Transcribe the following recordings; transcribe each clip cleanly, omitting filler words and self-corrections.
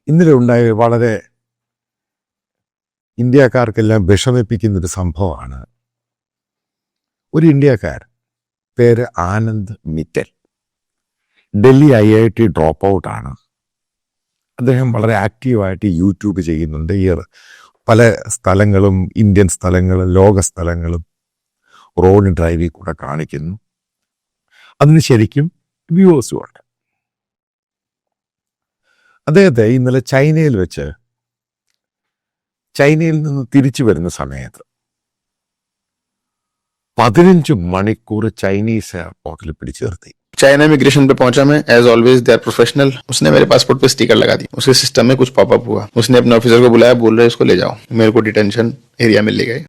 ഇന്നലെ ഉണ്ടായ വളരെ ഇന്ത്യക്കാർക്കെല്ലാം വിഷമിപ്പിക്കുന്നൊരു സംഭവമാണ്. ഒരു ഇന്ത്യക്കാരൻ, പേര് ആനന്ദ് മിറ്റൽ, ഡൽഹി IIT ഡ്രോപ്പ് ഔട്ടാണ്. അദ്ദേഹം വളരെ ആക്റ്റീവായിട്ട് യൂട്യൂബ് ചെയ്യുന്നുണ്ട്. പല സ്ഥലങ്ങളും, ഇന്ത്യൻ സ്ഥലങ്ങളും ലോക സ്ഥലങ്ങളും റോഡ് ഡ്രൈവിൽ കൂടെ കാണിക്കുന്നു. അതിന് ശരിക്കും വ്യൂവേഴ്സും ഉണ്ട്. അദ്ദേഹത്തെ ഇന്നലെ ചൈനയിൽ വെച്ച്, ചൈനയിൽ നിന്ന് തിരിച്ചു വരുന്ന സമയത്ത് 15 മണിക്കൂർ ചൈനീസ് എയർപോർട്ടിൽ പിടിച്ചു നിർത്തി. चाइना इमिग्रेशन पे पहुंचा मैं, as always they are professional. उसने मेरे पासपोर्ट पे स्टिकर लगा दी. उसके सिस्टम में कुछ पॉपअप हुआ. उसने अपने ऑफिसर को बुलाया, बोल रहे इसको ले जाओ. मेरे को डिटेंशन एरिया में ले गए.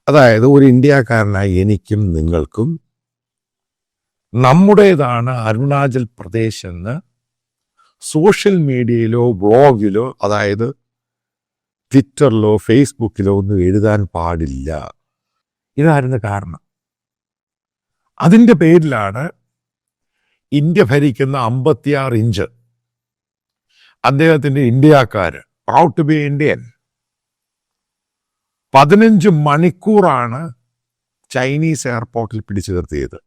അതായത് ഒരു ഇന്ത്യക്കാരനായി എനിക്കും നിങ്ങൾക്കും നമ്മുടേതാണ് അരുണാചൽ പ്രദേശ് എന്ന് സോഷ്യൽ മീഡിയയിലോ ബ്ലോഗിലോ, അതായത് ട്വിറ്ററിലോ ഫേസ്ബുക്കിലോ ഒന്നും എഴുതാൻ പാടില്ല. ഇതായിരുന്നു കാരണം. അതിൻ്റെ പേരിലാണ് ഇന്ത്യ ഭരിക്കുന്ന 56 ഇഞ്ച് അദ്ദേഹത്തിൻ്റെ ഇന്ത്യക്കാര്, പ്രൗഡ് ടു ബി ഇന്ത്യൻ, 15 മണിക്കൂറാണ് ചൈനീസ് എയർപോർട്ടിൽ പിടിച്ചു നിർത്തിയത്.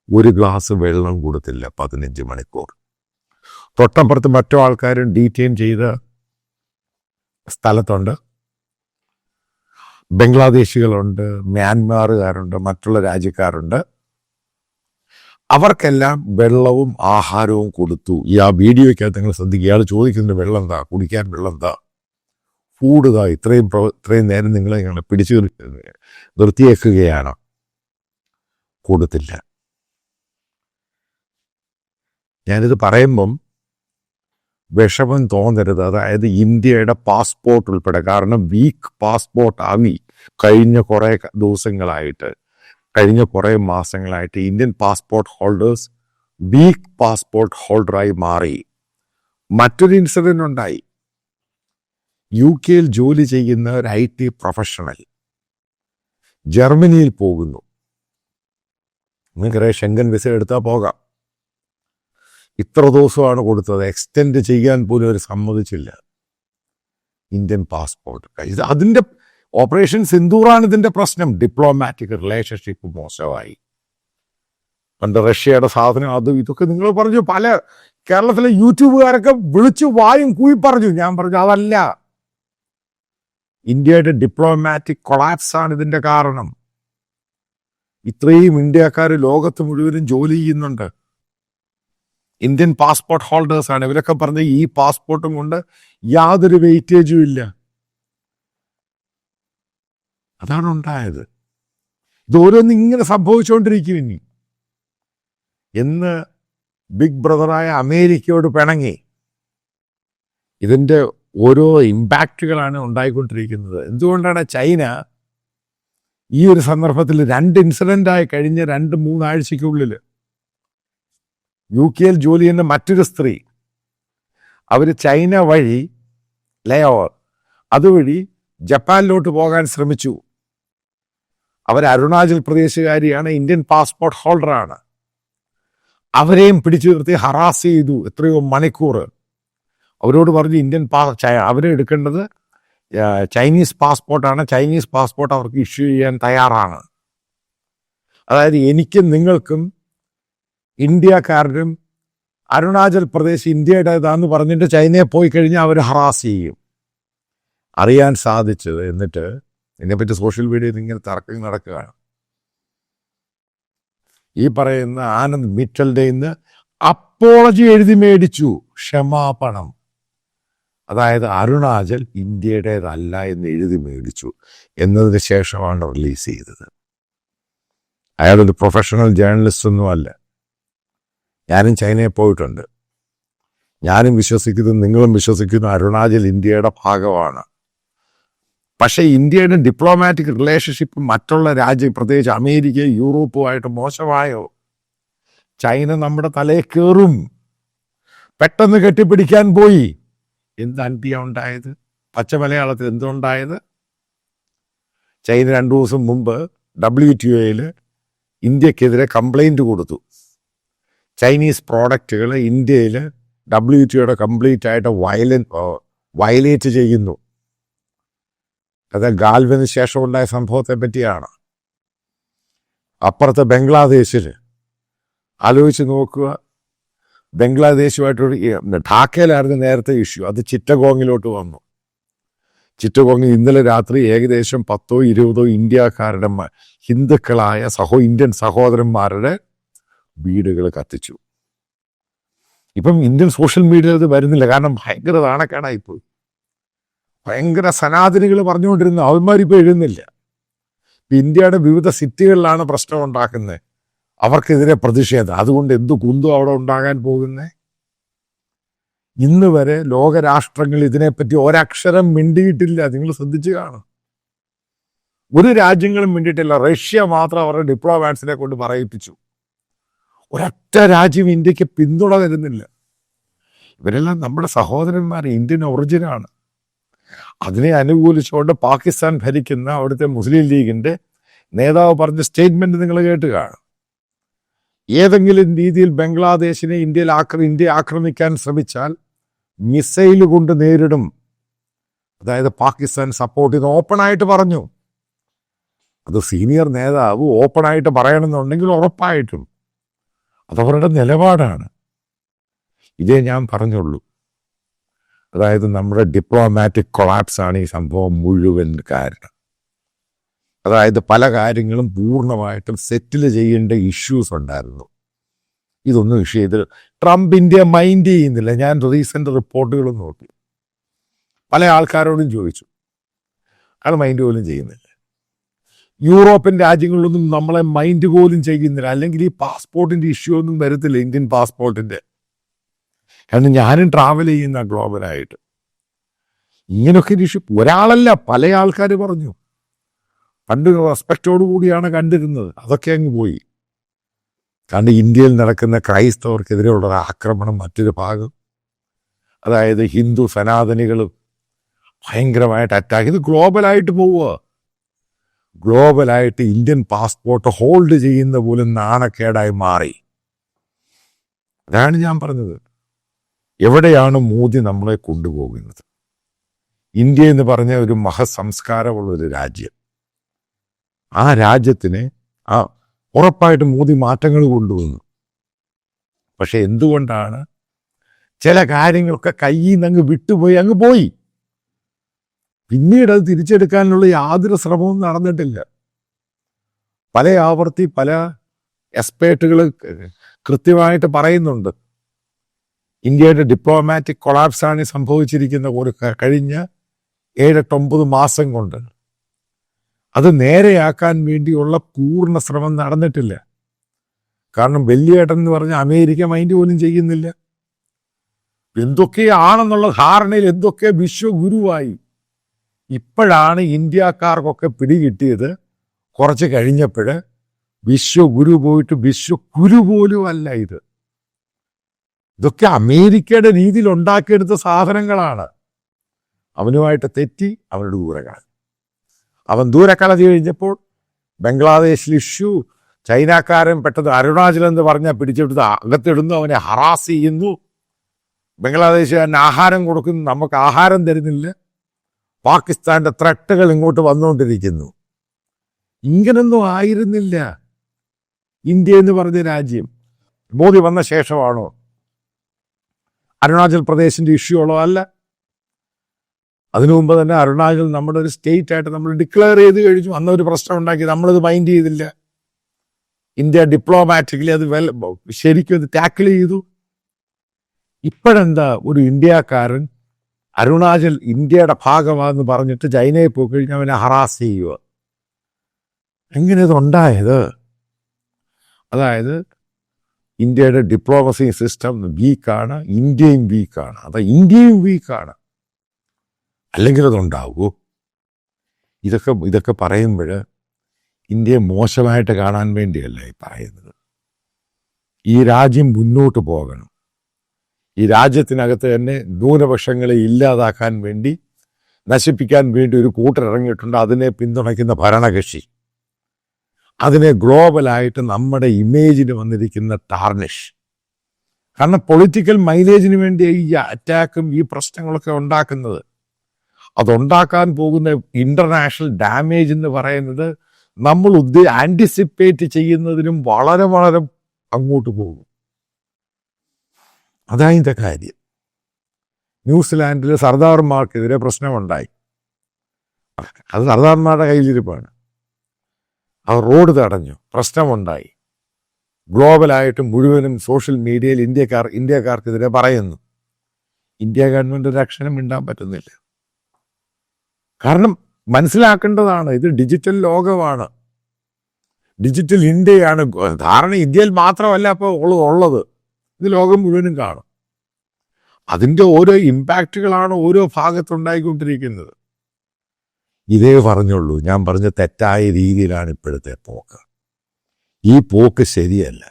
ഒരു ഗ്ലാസ് വെള്ളം കൊടുത്തില്ല 15 മണിക്കൂർ. തൊട്ടപ്പുറത്ത് മറ്റു ആൾക്കാരും ഡീറ്റെയിൻ ചെയ്ത സ്ഥലത്തുണ്ട്. ബംഗ്ലാദേശികളുണ്ട്, മ്യാൻമാറുകാരുണ്ട്, മറ്റുള്ള രാജ്യക്കാരുണ്ട്. അവർക്കെല്ലാം വെള്ളവും ആഹാരവും കൊടുത്തു. ആ വീഡിയോയ്ക്കകത്ത് നിങ്ങൾ ശ്രദ്ധിക്കുക. ഇയാൾ ചോദിക്കുന്ന വെള്ളം എന്താ, കുടിക്കാൻ വെള്ളം എന്താ, ഫൂഡ് ഇതാ, ഇത്രയും നേരം നിങ്ങൾ പിടിച്ചു നിർത്തിയേക്കുകയാണ്. കൊടുത്തില്ല. ഞാനിത് പറയുമ്പം വിഷമം തോന്നരുത്. അതായത് ഇന്ത്യയുടെ പാസ്പോർട്ട് ഉൾപ്പെടെ, കാരണം വീക്ക് പാസ്പോർട്ട് ആവി കഴിഞ്ഞ കുറേ ദിവസങ്ങളായിട്ട്, കഴിഞ്ഞ കുറേ മാസങ്ങളായിട്ട് Indian passport holders weak passport ഹോൾഡറായി മാറി. മറ്റൊരു ഇൻസിഡന്റ് ഉണ്ടായി. UK ജോലി ചെയ്യുന്ന ഒരു IT പ്രൊഫഷണൽ ജർമ്മനിയിൽ പോകുന്നു. നിങ്ങൾക്കറിയാം, ഷെങ്കൻ വിസ എടുത്താൽ പോകാം. ഇത്ര ദിവസമാണ് കൊടുത്തത്, എക്സ്റ്റെൻഡ് ചെയ്യാൻ പോലും അവർ സമ്മതിച്ചില്ല. ഇന്ത്യൻ പാസ്പോർട്ട് അതിൻ്റെ ഓപ്പറേഷൻ സിന്ദൂറാണ് ഇതിൻ്റെ പ്രശ്നം. ഡിപ്ലോമാറ്റിക് റിലേഷൻഷിപ്പ് മോശമായി. പണ്ട് റഷ്യയുടെ സാധനം അതും ഇതൊക്കെ നിങ്ങൾ പറഞ്ഞു. പല കേരളത്തിലെ യൂട്യൂബുകാരൊക്കെ വിളിച്ചു വായും കൂയി പറഞ്ഞു. ഞാൻ പറഞ്ഞു അതല്ല, ഇന്ത്യയുടെ ഡിപ്ലോമാറ്റിക് കൊളാപ്സ് ആണ് ഇതിൻ്റെ കാരണം. ഇത്രയും ഇന്ത്യക്കാർ ലോകത്ത് മുഴുവനും ജോലി ചെയ്യുന്നുണ്ട്, ഇന്ത്യൻ പാസ്പോർട്ട് ഹോൾഡേഴ്സ് ആണ്. ഇവരൊക്കെ പറഞ്ഞ ഈ പാസ്പോർട്ടും കൊണ്ട് യാതൊരു വെയിറ്റേജും ഇല്ല. അതാണ് ഉണ്ടായത്. ഇത് ഓരോന്നും ഇങ്ങനെ സംഭവിച്ചുകൊണ്ടിരിക്കും. ഇനി എന്ന് ബിഗ് ബ്രദറായ അമേരിക്കയോട് പിണങ്ങി ഇതിൻ്റെ ഓരോ ഇമ്പാക്റ്റുകളാണ് ഉണ്ടായിക്കൊണ്ടിരിക്കുന്നത്. എന്തുകൊണ്ടാണ് ചൈന ഈ ഒരു സന്ദർഭത്തിൽ 2 ഇൻസിഡൻ്റായി കഴിഞ്ഞ 2-3 ആഴ്ചയ്ക്കുള്ളിൽ UK ജോലി ചെയ്യുന്ന മറ്റൊരു സ്ത്രീ, അവർ ചൈന വഴി ലേ ഓവർ അതുവഴി ജപ്പാനിലോട്ട് പോകാൻ ശ്രമിച്ചു. അവർ അരുണാചൽ പ്രദേശുകാരിയാണ്, ഇന്ത്യൻ പാസ്പോർട്ട് ഹോൾഡറാണ്. അവരെയും പിടിച്ചു നിർത്തി ഹറാസ് ചെയ്തു എത്രയോ മണിക്കൂർ. അവരോട് പറഞ്ഞു ഇന്ത്യൻ അവരെ എടുക്കേണ്ടത് ചൈനീസ് പാസ്പോർട്ടാണ്, ചൈനീസ് പാസ്പോർട്ട് അവർക്ക് ഇഷ്യൂ ചെയ്യാൻ തയ്യാറാണ്. അതായത് എനിക്കും നിങ്ങൾക്കും ഇന്ത്യക്കാരനും അരുണാചൽ പ്രദേശ് ഇന്ത്യയുടേതാന്ന് പറഞ്ഞിട്ട് ചൈനയെ പോയി കഴിഞ്ഞാൽ അവർ ഹറാസ് ചെയ്യും. അറിയാൻ സാധിച്ചത്. എന്നിട്ട് ഇതിനെപ്പറ്റി സോഷ്യൽ മീഡിയയിൽ ഇങ്ങനെ തർക്കം നടക്കുകയാണ്. ഈ പറയുന്ന ആനന്ദ് മിറ്റലിൻ്റെ ഇന്ന് അപ്പോളജി എഴുതി മേടിച്ചു, ക്ഷമാപണം. അതായത് അരുണാചൽ ഇന്ത്യയുടേതല്ല എന്ന് എഴുതി മേടിച്ചു. എന്നതിന് ശേഷമാണ് റിലീസ് ചെയ്തത്. അയാളൊരു പ്രൊഫഷണൽ ജേർണലിസ്റ്റ് ഒന്നും അല്ല. ഞാനും ചൈനയിൽ പോയിട്ടുണ്ട്. ഞാനും വിശ്വസിക്കുന്നു, നിങ്ങളും വിശ്വസിക്കുന്നു, അരുണാചൽ ഇന്ത്യയുടെ ഭാഗമാണ്. പക്ഷേ ഇന്ത്യയുടെ ഡിപ്ലോമാറ്റിക് റിലേഷൻഷിപ്പ് മറ്റുള്ള രാജ്യം, പ്രത്യേകിച്ച് അമേരിക്ക, യൂറോപ്പുമായിട്ട് മോശമായോ? ചൈന നമ്മുടെ തലയിൽ കയറും. പെട്ടെന്ന് കെട്ടിപ്പിടിക്കാൻ പോയി. എന്ത് അന്ത്യം ഉണ്ടായത്? പച്ച മലയാളത്തിൽ എന്തുണ്ടായത്? ചൈന 2 ദിവസം മുമ്പ് WTOയിൽ ഇന്ത്യക്കെതിരെ കംപ്ലൈൻറ്റ് കൊടുത്തു. ചൈനീസ് പ്രോഡക്റ്റുകൾ ഇന്ത്യയിൽ WTOയുടെ കംപ്ലീറ്റ് ആയിട്ട് വയലേറ്റ് ചെയ്യുന്നു. അത് ഗാൽവന് ശേഷം ഉണ്ടായ സംഭവത്തെ പറ്റിയാണ്. അപ്പുറത്തെ ബംഗ്ലാദേശിൽ ആലോചിച്ച് നോക്കുക, ബംഗ്ലാദേശുമായിട്ടൊരു ഢാക്കയിലായിരുന്നു നേരത്തെ ഇഷ്യൂ, അത് ചിറ്റഗോങ്ങിലോട്ട് വന്നു. ചിറ്റഗോങ്ങിൽ ഇന്നലെ രാത്രി ഏകദേശം 10-20 ഇന്ത്യക്കാരുടെ ഹിന്ദുക്കളായ ഇന്ത്യൻ സഹോദരന്മാരുടെ വീടുകൾ കത്തിച്ചു. ഇപ്പം ഇന്ത്യൻ സോഷ്യൽ മീഡിയയിൽ ഇത് വരുന്നില്ല, കാരണം ഭയങ്കര നാണക്കേടായിപ്പോയി. ഭയങ്കര സനാതനികൾ പറഞ്ഞുകൊണ്ടിരുന്ന അവന്മാരിപ്പോൾ എഴുന്നില്ല. ഇന്ത്യയുടെ വിവിധ സിറ്റികളിലാണ് പ്രശ്നം ഉണ്ടാക്കുന്നത്, അവർക്കെതിരെ പ്രതിഷേധം. അതുകൊണ്ട് എന്തു കുന്തം അവിടെ ഉണ്ടാകാൻ പോകുന്നേ? ഇന്ന് വരെ ലോകരാഷ്ട്രങ്ങൾ ഇതിനെപ്പറ്റി ഒരക്ഷരം മിണ്ടിയിട്ടില്ല. നിങ്ങൾ ശ്രദ്ധിച്ചു കാണും, ഒരു രാജ്യങ്ങളും മിണ്ടിയിട്ടില്ല. റഷ്യ മാത്രം അവരുടെ ഡിപ്ലോമാറ്റ്സിനെ കൊണ്ട് പറയിപ്പിച്ചു. ഒരൊറ്റ രാജ്യം ഇന്ത്യക്ക് പിന്തുണ തരുന്നില്ല. ഇവരെല്ലാം നമ്മുടെ സഹോദരന്മാർ, ഇന്ത്യൻ ഒറിജിനാണ്. അതിനെ അനുകൂലിച്ചുകൊണ്ട് പാകിസ്ഥാൻ ഭരിക്കുന്ന അവിടുത്തെ മുസ്ലിം ലീഗിന്റെ നേതാവ് പറഞ്ഞ സ്റ്റേറ്റ്മെന്റ് നിങ്ങൾ കേട്ട് കാണും. ഏതെങ്കിലും രീതിയിൽ ബംഗ്ലാദേശിനെ ഇന്ത്യ ആക്രമിക്കാൻ ശ്രമിച്ചാൽ മിസൈൽ കൊണ്ട് നേരിടും. അതായത് പാകിസ്ഥാൻ സപ്പോർട്ട് ചെയ്ത് ഓപ്പണായിട്ട് പറഞ്ഞു. അത് സീനിയർ നേതാവ് ഓപ്പണായിട്ട് പറയണമെന്നുണ്ടെങ്കിൽ ഉറപ്പായിട്ടും അതവരുടെ നിലപാടാണ്. ഇതേ ഞാൻ പറഞ്ഞുള്ളൂ. അതായത് നമ്മുടെ ഡിപ്ലോമാറ്റിക് കൊളാപ്സ് ആണ് ഈ സംഭവം മുഴുവൻ കാരണം. അതായത് പല കാര്യങ്ങളും പൂർണ്ണമായിട്ടും സെറ്റിൽ ചെയ്യേണ്ട ഇഷ്യൂസ് ഉണ്ടായിരുന്നു. ഇതൊന്നും ഇഷ്യൂ ചെയ്ത് ട്രംപ് ഇന്ത്യ മൈൻഡ് ചെയ്യുന്നില്ല. ഞാൻ റീസെൻ്റ് റിപ്പോർട്ടുകൾ നോക്കി, പല ആൾക്കാരോടും ചോദിച്ചു, അയാൾ മൈൻഡ് പോലും ചെയ്യുന്നില്ല. യൂറോപ്യൻ രാജ്യങ്ങളിലൊന്നും നമ്മളെ മൈൻഡ് പോലും ചെയ്യുന്നില്ല. അല്ലെങ്കിൽ ഈ പാസ്പോർട്ടിൻ്റെ ഇഷ്യൂ ഒന്നും വരത്തില്ല, ഇന്ത്യൻ പാസ്പോർട്ടിൻ്റെ. കാരണം ഞാനും ട്രാവൽ ചെയ്യുന്ന ഗ്ലോബലായിട്ട്. ഇങ്ങനെയൊക്കെ ഇഷ്യൂ ഒരാളല്ല, പല ആൾക്കാർ പറഞ്ഞു. പണ്ട് റെസ്പെക്റ്റോടു കൂടിയാണ് കണ്ടിരുന്നത്, അതൊക്കെ അങ്ങ് പോയി. കാരണം ഇന്ത്യയിൽ നടക്കുന്ന ക്രൈസ്തവർക്കെതിരെയുള്ള ആക്രമണം മറ്റൊരു ഭാഗം, അതായത് ഹിന്ദു സനാതനികളും ഭയങ്കരമായിട്ട് അറ്റാക്ക്. ഇത് ഗ്ലോബലായിട്ട് പോവുക. ഗ്ലോബലായിട്ട് ഇന്ത്യൻ പാസ്പോർട്ട് ഹോൾഡ് ചെയ്യുന്ന പോലും നാണക്കേടായി മാറി. അതാണ് ഞാൻ പറഞ്ഞത്. എവിടെയാണ് മോദി നമ്മളെ കൊണ്ടുപോകുന്നത്? ഇന്ത്യ എന്ന് പറഞ്ഞ ഒരു മഹസംസ്കാരമുള്ളൊരു രാജ്യം. ആ രാജ്യത്തിന് ഉറപ്പായിട്ട് മോദി മാറ്റങ്ങൾ കൊണ്ടുവന്നു. പക്ഷെ എന്തുകൊണ്ടാണ് ചില കാര്യങ്ങളൊക്കെ കയ്യിൽ നിന്ന് അങ്ങ് വിട്ടുപോയി, അങ്ങ് പോയി. പിന്നീട് അത് തിരിച്ചെടുക്കാനുള്ള യാതൊരു ശ്രമവും നടന്നിട്ടില്ല. പല ആവർത്തി പല എക്സ്പേർട്ടുകൾ കൃത്യമായിട്ട് പറയുന്നുണ്ട്, ഇന്ത്യയുടെ ഡിപ്ലോമാറ്റിക് കൊളാപ്സാണ് സംഭവിച്ചിരിക്കുന്ന ഒരു കഴിഞ്ഞ 7-8-9 മാസം കൊണ്ട്. അത് നേരെയാക്കാൻ വേണ്ടിയുള്ള പൂർണ്ണ ശ്രമം നടന്നിട്ടില്ല. കാരണം വലിയേട്ടൻ എന്ന് പറഞ്ഞ അമേരിക്ക മൈൻഡ് പോലും ചെയ്യുന്നില്ല. എന്തൊക്കെയാണെന്നുള്ള ധാരണയിൽ എന്തൊക്കെ വിശ്വഗുരുവായി. ഇപ്പോഴാണ് ഇന്ത്യക്കാർക്കൊക്കെ പിടികിട്ടിയത്. കുറച്ച് കഴിഞ്ഞപ്പോൾ വിശ്വഗുരു പോയിട്ട് വിശ്വഗുരു പോലും അല്ല ഇത്. ഇതൊക്കെ അമേരിക്കയുടെ രീതിയിൽ ഉണ്ടാക്കിയെടുത്ത സാധനങ്ങളാണ്. അവനുമായിട്ട് തെറ്റി അവനോട് ദൂരക്കാലം. അവൻ ദൂരക്കാലം കഴിഞ്ഞപ്പോൾ ബംഗ്ലാദേശിൽ ഇഷ്യൂ, ചൈനക്കാരൻ പെട്ടെന്ന് അരുണാചലം എന്ന് പറഞ്ഞാൽ പിടിച്ചെടുത്ത് അകത്തിടുന്നു, അവനെ ഹറാസ് ചെയ്യുന്നു. ബംഗ്ലാദേശുകാരന് ആഹാരം കൊടുക്കുന്നു, നമുക്ക് ആഹാരം തരുന്നില്ല. പാകിസ്ഥാന്റെ ത്രട്ടുകൾ ഇങ്ങോട്ട് വന്നുകൊണ്ടിരിക്കുന്നു. ഇങ്ങനൊന്നും ആയിരുന്നില്ല ഇന്ത്യ എന്ന് പറഞ്ഞ രാജ്യം. മോദി വന്ന ശേഷമാണോ അരുണാചൽ പ്രദേശിന്റെ ഇഷ്യൂ ഉള്ളോ? അല്ല. അതിനു മുമ്പ് തന്നെ അരുണാചൽ നമ്മുടെ ഒരു സ്റ്റേറ്റ് ആയിട്ട് നമ്മൾ ഡിക്ലെയർ ചെയ്ത് കഴിഞ്ഞു. അന്നൊരു പ്രശ്നം ഉണ്ടാക്കി, നമ്മളത് മൈൻഡ് ചെയ്തില്ല. ഇന്ത്യ ഡിപ്ലോമാറ്റിക്കലി അത് ശരിക്കും അത് ടാക്കിൾ ചെയ്തു. ഇപ്പോഴെന്താ ഒരു ഇന്ത്യക്കാരൻ അരുണാചൽ ഇന്ത്യയുടെ ഭാഗമാണെന്ന് പറഞ്ഞിട്ട് ചൈനയിൽ പോയി കഴിഞ്ഞാൽ അവനെ ഹറാസ് ചെയ്യുക. എങ്ങനെ ഇതുണ്ടായത്? അതായത് ഇന്ത്യയുടെ ഡിപ്ലോമസി സിസ്റ്റം വീക്കാണ്, ഇന്ത്യയും വീക്കാണ്. ഇന്ത്യയും വീക്കാണ്, അല്ലെങ്കിൽ അതുണ്ടാവൂ. ഇതൊക്കെ പറയുമ്പോൾ ഇന്ത്യയെ മോശമായിട്ട് കാണാൻ വേണ്ടിയല്ല ഈ പറയുന്നത്. ഈ രാജ്യം മുന്നോട്ട് പോകണം. ഈ രാജ്യത്തിനകത്ത് തന്നെ ന്യൂനപക്ഷങ്ങളെ ഇല്ലാതാക്കാൻ വേണ്ടി, നശിപ്പിക്കാൻ വേണ്ടി ഒരു കൂട്ടരിറങ്ങിയിട്ടുണ്ട്. അതിനെ പിന്തുണയ്ക്കുന്ന ഭരണകക്ഷി. അതിനെ ഗ്ലോബലായിട്ട് നമ്മുടെ ഇമേജിന് വന്നിരിക്കുന്ന ടാർണിഷ്, കാരണം പൊളിറ്റിക്കൽ മൈലേജിന് വേണ്ടി ഈ അറ്റാക്കും ഈ പ്രശ്നങ്ങളൊക്കെ ഉണ്ടാക്കുന്നത്. അതുണ്ടാക്കാൻ പോകുന്ന ഇന്റർനാഷണൽ ഡാമേജ് എന്ന് പറയുന്നത് നമ്മൾ ആൻറ്റിസിപ്പേറ്റ് ചെയ്യുന്നതിനും വളരെ വളരെ അങ്ങോട്ട് പോകും. അതായതിൻ്റെ കാര്യം. ന്യൂസിലാൻഡിൽ സർദാർമാർക്കെതിരെ പ്രശ്നമുണ്ടായി. അത് സർദാർമാരുടെ കയ്യിലിരിപ്പാണ്. അവർ റോഡ് തടഞ്ഞു, പ്രശ്നമുണ്ടായി. ഗ്ലോബലായിട്ട് മുഴുവനും സോഷ്യൽ മീഡിയയിൽ ഇന്ത്യക്കാർക്കെതിരെ പറയുന്നു. ഇന്ത്യ ഗവൺമെന്റ് ഒരു അക്ഷരം മിണ്ടാൻ പറ്റുന്നില്ല. കാരണം മനസ്സിലാക്കേണ്ടതാണ്, ഇത് ഡിജിറ്റൽ ലോകമാണ്, ഡിജിറ്റൽ ഇന്ത്യയാണ്. ധാരണ ഇന്ത്യയിൽ മാത്രമല്ല അപ്പോൾ ഉള്ളത്, ഇത് ലോകം മുഴുവനും കാണും. അതിൻ്റെ ഓരോ ഇമ്പാക്റ്റുകളാണ് ഓരോ ഭാഗത്തുണ്ടായിക്കൊണ്ടിരിക്കുന്നത്. ഇതേ പറഞ്ഞുള്ളൂ, ഞാൻ പറഞ്ഞ തെറ്റായ രീതിയിലാണ് ഇപ്പോഴത്തെ പോക്ക്. ഈ പോക്ക് ശരിയല്ല.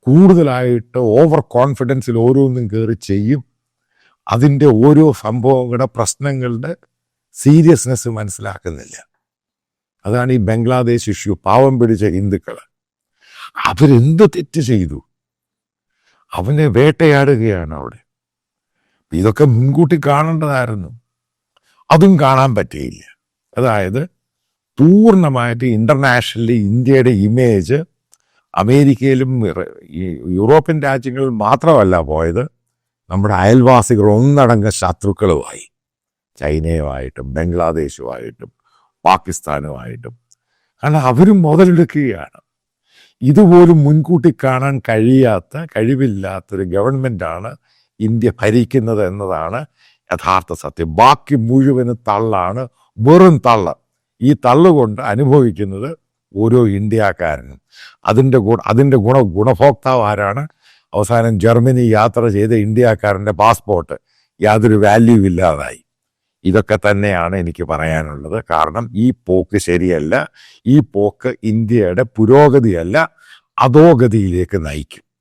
കൂടുതലായിട്ട് ഓവർ കോൺഫിഡൻസിൽ ഓരോന്നും കയറി ചെയ്യും. അതിൻ്റെ ഓരോ സംഭവങ്ങളുടെ പ്രശ്നങ്ങളുടെ സീരിയസ്നെസ് മനസ്സിലാക്കുന്നില്ല. അതാണ് ഈ ബംഗ്ലാദേശ് ഇഷ്യൂ. പാവം പിടിച്ച ഹിന്ദുക്കൾ അവരെന്ത് തെറ്റ് ചെയ്തു? അവനെ വേട്ടയാടുകയാണ് അവിടെ. ഇതൊക്കെ മുൻകൂട്ടി കാണേണ്ടതായിരുന്നു. അതും കാണാൻ പറ്റിയില്ല. അതായത് പൂർണ്ണമായിട്ട് ഇന്റർനാഷണലി ഇന്ത്യയുടെ ഇമേജ് അമേരിക്കയിലും യൂറോപ്യൻ രാജ്യങ്ങളിൽ മാത്രമല്ല പോയത്, നമ്മുടെ അയൽവാസികൾ ഒന്നടങ്ക ശത്രുക്കളുമായി, ചൈനയുമായിട്ടും ബംഗ്ലാദേശുമായിട്ടും പാകിസ്ഥാനുമായിട്ടും. കാരണം അവരും മുതലെടുക്കുകയാണ്. ഇതുപോലും മുൻകൂട്ടി കാണാൻ കഴിവില്ലാത്തൊരു ഗവൺമെൻറ്റാണ് ഇന്ത്യ ഭരിക്കുന്നത് എന്നതാണ് യഥാർത്ഥ സത്യം. ബാക്കി മുഴുവനും തള്ളാണ്, വെറും തള്ള്. ഈ തള്ളുകൊണ്ട് അനുഭവിക്കുന്നത് ഓരോ ഇന്ത്യക്കാരനും. അതിൻ്റെ ഗുണഭോക്താവ് ആരാണ്? അവസാനം ജർമ്മനി യാത്ര ചെയ്ത ഇന്ത്യക്കാരൻ്റെ പാസ്പോർട്ട് യാതൊരു വാല്യൂ ഇല്ലാതായി. ഇതൊക്കെ തന്നെയാണ് എനിക്ക് പറയാനുള്ളത്. കാരണം ഈ പോക്ക് ശരിയല്ല. ഈ പോക്ക് ഇന്ത്യയുടെ പുരോഗതിയല്ല, അധോഗതിയിലേക്ക് നയിക്കും.